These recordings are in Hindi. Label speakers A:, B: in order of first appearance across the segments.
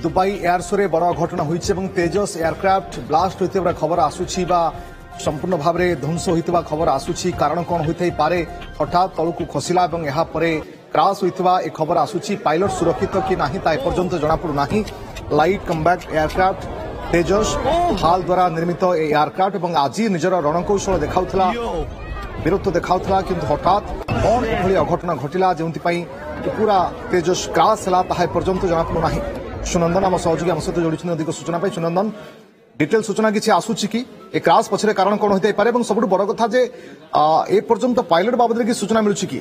A: दुबई एयर शो रे बड़ घटना होइছে এবং তেজস এয়ারক্রাফট ব্লাস্ট হইতেবার খবর আসুছি বা সম্পূর্ণ ভাবে ধ্বংস হইতবা খবর আসুছি কারণ কোন হইতাই পারে হঠাৎ তলকু খসিলা এবং এহা পরে ক্রাশ হইতবা এই খবর আসুছি পাইলট সুরক্ষিত কি নাহি তা এপর্যন্ত জনা পড়ু নাহি লাইট কম্ব্যাট এয়ারক্রাফট তেজস হাল দ্বারা নির্মিত এই এয়ারক্রাফট এবং আজি নিজর রণকৌশল দেখাউতলা বীরত্ব দেখাউতলা কিন্তু হঠাৎ কোন এভଳି অঘটনা ঘটিলা যেউঁতিপাই পুরা তেজস ক্রাশ হেলা তাহা এপর্যন্ত জনা পড়ু নাহি सुनंदन आम सहयोगी आम सहित जोड़ी अधिक सूचना पाई सुनंदन डिटेल सूचना किसी आसूची कि ए क्राश पछरे कारण कौन होता है सब बड़ कथा जे ए पर्यंत पायलट बाबद की सूचना मिलुछि कि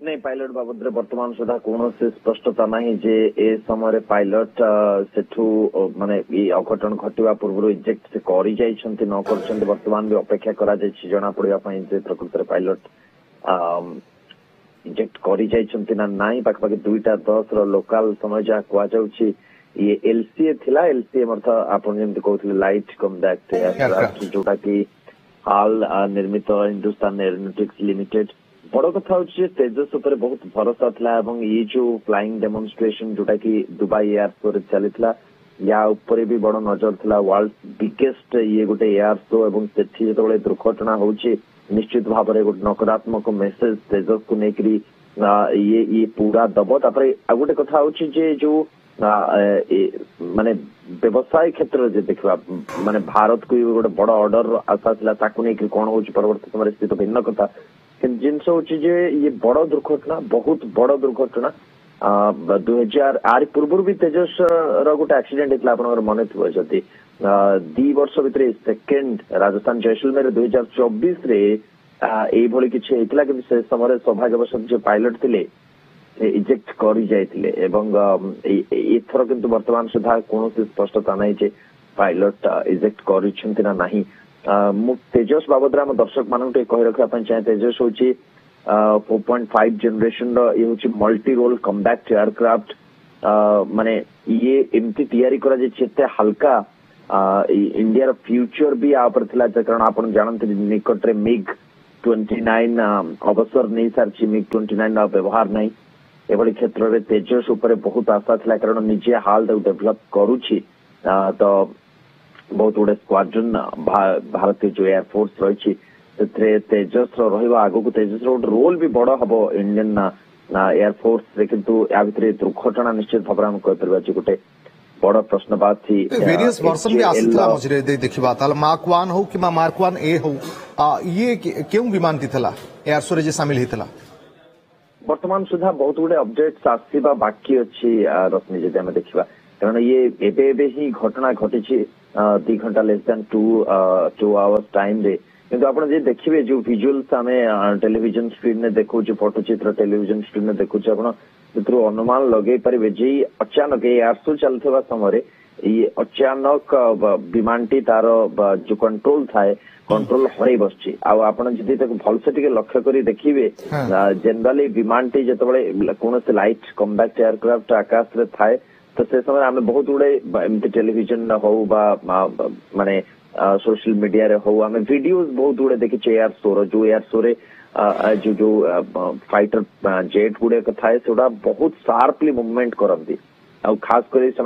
B: नहीं पायलट बाबद वर्तमान सुधा कौन स्पष्टता नहीं जे ए समय पायलट सेठू माने अघटन घटवा पूर्व इजेक्ट से करी जाइछन्ति न करछन्ति वर्तमान भी अपेक्षा करा जाइछि जना पड़िया पई जे प्रकृत पायलट इंजेक्ट करी जाइछन्ति ना नाही पाखपाखि 2:10 रो लोकल समय जा कुआ जाउछि ये एलसीए थिला एलसीए अर्थ आपण जेमति कहउथिले लाइट कम्बैट एयरक्राफ्ट जोटा कि हाल निर्मित हिंदुस्तान एरोनॉटिक्स लिमिटेड बड़ कथा होछि तेजस ऊपर बहुत भरोसा थिला एवं ये जो फ्लाइंग डेमोन्स्ट्रेशन जोटा कि दुबई एयर शो रे चलितला या ऊपर भी बड़ नजर थिला वर्ल्ड बिगेस्ट ये गोटे एयर शो एवं सेठी जेतबेले दुर्घटना होछि निश्चित भाव में गोटे नकारात्मक मेसेज तेजस को लेकरी ये पूरा दब तापर गोटे कथा होछि जे जो माने व्यवसाय क्षेत्र जे देखबा माने भारत को गोटे बड़ ऑर्डर आशा थिला ताकू लेकरी कोन होछि परवर्ती समय स्थित भिन्न कथा जिनस होछि जे ये बड़ दुर्घटना बहुत बड़ दुर्घटना 2000 आर पूर्व भी तेजस रो गोटे एक्सीडेंट हेतला आपनकर मन थिबो जति 2 वर्ष भितर सेकेंड राजस्थान जैसलमेर 2024 रे एभली किछि हेतला कि से समय सौभाग्यवश जो पायलट थिले इजेक्ट करी जाइथिले एवं एथर किंतु वर्तमान सुधा कोनोसी स्पष्टता नै जे पायलट इजेक्ट करिछन्ति ना नाही मु तेजस बाबद हम दर्शक मानन के कहि रखा पन चाहे तेजस होछि 4.5 जनरेशन रो ये होछि मल्टी रोल कम्बैट एयरक्राफ्ट माने ये एमती तैयारी करा जे छेते हल्का इंडिया रो फ्यूचर भी आ पर थिला कारण आपण जानते निकट रे मिग 29 अवसर नहीं सारछि मिग 29 ना व्यवहार नहीं एभली क्षेत्र रे तेजस ऊपर बहुत आशा थिला कारण निजे हाल डेवलप करूछि तो बहुत गुडे स्क्वाड्रन भारतीय जो एयर फोर्स रही तेजस रहा आगो को तेजस रोल भी बड़ हम इंडियन एयर फोर्स रे किंतु या भितर दुर्घटना निश्चित भाव में कहि परबा गोटे बड़ प्रश्नवाद थी
A: वेरियस वर्जन भी आसितला मझरे देखिबा ताल मार्क 1 हो कि मार्क 1A हो ये केउ विमान थिला एयर शो रे जे शामिल हितला
B: वर्तमान सुधा बहुत गुडे अपडेट्स आसीबा बाकी अछि रश्मि जे हम देखिबा कारण ये एबे ही घटना घटिछि 2 घंटा लेस देन 2 आवर्स टाइम रे किंतु आपण जे देखिबे जो विजुअल्स हमें टेलीविजन स्क्रीन ने देखो जो फोटो चित्र टेलीविजन स्क्रीन ने देखो आपण जो अनुमान लगे पारे जे अचानक एयर शो चलता समय ये अचानक विमानटी तार जो कंट्रोल थाए कंट्रोल हरई बसछि आपण जदि भल से लक्ष्य करी देखिबे जनरली विमानटी जतबळे कोनोसे लाइट कम्बैट एयरक्राफ्ट आकाश रे थाए तो से समय आम बहुत गुडे एमती टेलीविजन हो माने सोशल मीडिया रे हो आम वीडियोस बहुत गुडे देखि एयर शो जो एयर शो रे जो फाइटर जेट गुडे थाए सेटा बहुत शार्पली मूवमेंट करती आ खास कर से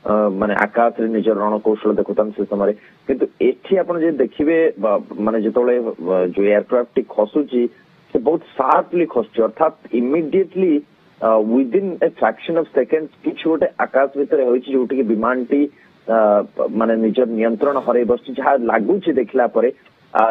B: माने आकाश रे निज रणकौशल देखुतान से समय किंतु एठी आपण जे देखिबे माने जेतोळे जो एयरक्राफ्ट टी खसुची से बहुत शार्पली खसुची अर्थात immediately within a fraction of seconds किछ गोटे आकाश भितर होइछि जोटी कि विमानटी माने निज नियंत्रण हरै बसछि जहा लागुछि देखला परे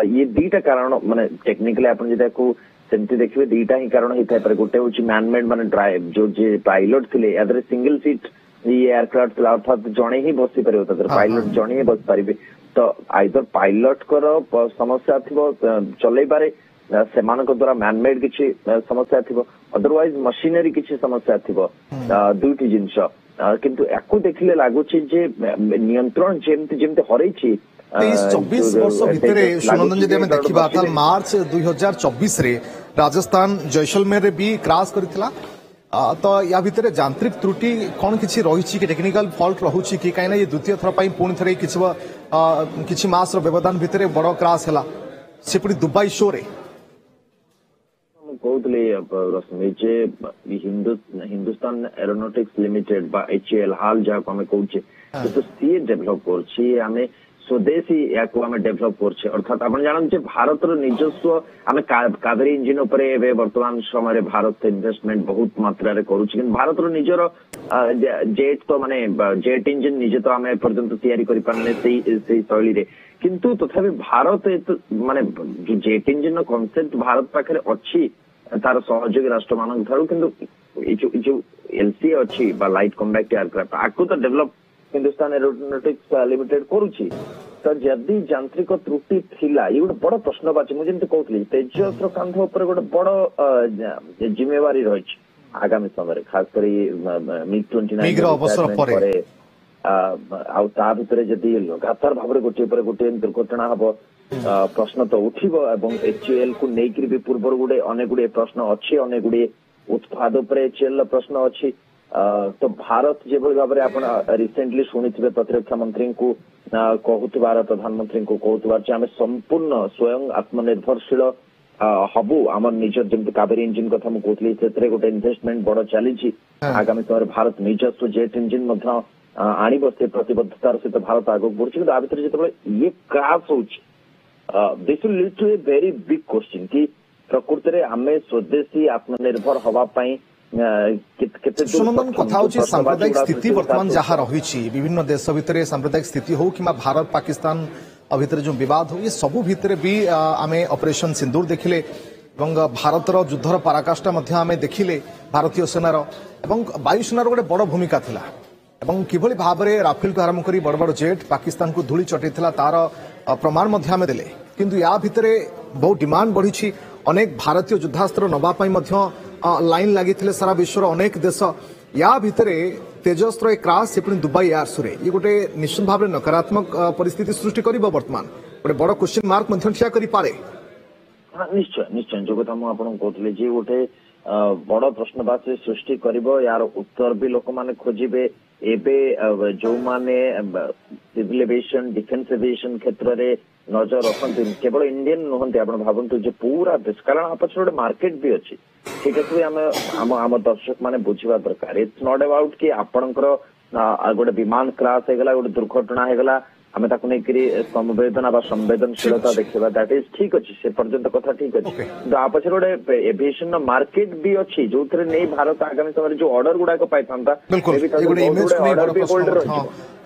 B: ये दीटा कारण माने टेक्निकली आपण जेताको सेमती देखिबे दीटा ही कारण हिथाय पर गोटे होछि मैनमेड माने ड्राइव जो जे पायलट थिले यादरे सिंगल सीट ये एयरक्राफ्ट अर्थात जणे ही बसी पारे पायलट जणे ही बस पारिबे तो आइदर पायलट कर समस्या थिबो चलै पारे सेमानक द्वारा मैनमेड किछि समस्या थिबो अदरवाइज मशीनरी किछि समस्या थिबो दुईटी जिंस किंतु याकू देखिले लागुछि जे नियंत्रण जेमति जेमति हरैछि
A: 23-24 वर्ष भितरे सुनंदन जदि हम देखिबा ताल मार्च 2024 रे राजस्थान जैसलमेर रे भी क्राश करथिला तो या भितर यांत्रिक त्रुटि कौन किसी रही कि टेक्निकल फॉल्ट रहुछि कि काइना ये द्वितीय थर पई पुणी थरे किछि मास रो व्यवधान भितर बड़ क्राश हला से पुणी दुबई शो रे
B: कहूली रश्मि जे हिंदुस्तान एरोनॉटिक्स लिमिटेड बा HAL हाल जहाँ आम कहे तो सी डेभलप कर स्वदेशी या डेभलप कर अर्थात आप जानते भारत निजस्व आम कावेरी इंजिन वर्तमान समय भारत इन्वेस्टमेंट बहुत मात्रा करुच्चे भारत निजर जेट तो माने जेट इंजिन निजे तो आम एपर्यंत तैयारी शैली रे किंतु तथापि भारत माने जो जेट इंजिन कॉन्सेप्ट भारत पाखे अच्छी तार सहयोगी राष्ट्र मान किंतु LCA अच्छी लाइट कम्बैक्ट एयरक्राफ्ट आपको तो डेभलप हिंदुस्तान एरोनॉटिक्स लिमिटेड करुच्ची तो जदि यांत्रिक त्रुटि थिला ये गोटे बड़ प्रश्नवाची मुझे कहती तेजस कांध उपर गोटे बड़ जिम्मेवारी रही आगामी समय खास कर MiG-29
A: अवसर
B: भितर जदि लगातार भाव में गोटे दुर्घटना हम प्रश्न तो उठिबो एवं HAL को लेकर भी पूर्व गुड़े अनेक गुड़े प्रश्न अच्छी अनेक गुड़े उत्पाद उपर HAL प्रश्न अच्छी तो भारत जो भाव में आप रिसेंटली शुणी प्रतिरक्षा मंत्री को कहूबार प्रधानमंत्री को कहूबार आम संपूर्ण स्वयं आत्मनिर्भरशील हबु आम निज जमी कावेरी इंजिन कथा मुझे कहती गोटे इन्वेस्टमेंट बड़ चली आगामी समय भारत निजस्व जेट इंजिन आणव से प्रतिबद्धतार सहित भारत आगे बढ़ुच्छी कि भर जो ये क्रैश हो this will lead to a very big question कि प्रकृति में आम स्वदेशी आत्मनिर्भर हवापाई
A: सुनंदन कथा होची सांप्रदायिक स्थिति वर्तमान जहाँ रही विभिन्न देश भितर सांप्रदायिक स्थिति हो कि भारत पाकिस्तान भितर जो विवाद हो ये सबू भितर भी आम ऑपरेशन सिंदूर देखिले भारतर युद्धर पराकाष्ठा आम देखिले भारतीय सेनार वायुसेनार गोटे बड़ भूमिका थिला किभली भाव में राफेल को आरंभ कर बड़ बड़ जेट पाकिस्तान को धूली चटई तार प्रमाण आम देले किंतु या भितर बहुत डिमांड बढ़ी अनेक भारतीय युद्धास्त्र नवापाई लाइन लगी सारा विश्वर अनेक देश या भितर तेजस्त्र क्राश से दुबई एयर्स ये गोटे निश्चित भाव में नकारात्मक परिस्थिति सृष्टि कर वर्तमान गोटे बड़ क्वेश्चन मार्क ठिया करे
B: निश्चय निश्चय जो कथा मुझे कहते जी गोटे बड़ प्रश्नवाची सृष्टि कर यार उत्तर भी लोक मैंने खोजे एवं जो माने सिविल एविएशन डिफेन्स एविएशन क्षेत्र में नजर रखते केवल इंडियन नुहति आप भावतु जो पूरा देश कारण पछे गोटे मार्केट भी अच्छी ठीक है आम दर्शक मैंने बुझा दरकार इट्स नॉट अबाउट कि आपणकर गोटे विमान क्रैश होगा गोटे दुर्घटना होगा आम संवेदना संवेदनशीलता देखा दैट इज ठीक अच्छे से पर्यंत कथा ठीक अच्छे आ पछे गोटे एविएशन मार्केट भी अच्छी जो नहीं भारत आगामी समय जो ऑर्डर गुड़ाक पाई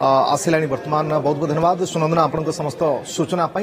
A: आसला वर्तमान बहुत बहुत धन्यवाद सुनंदना आपन समस्त सूचना।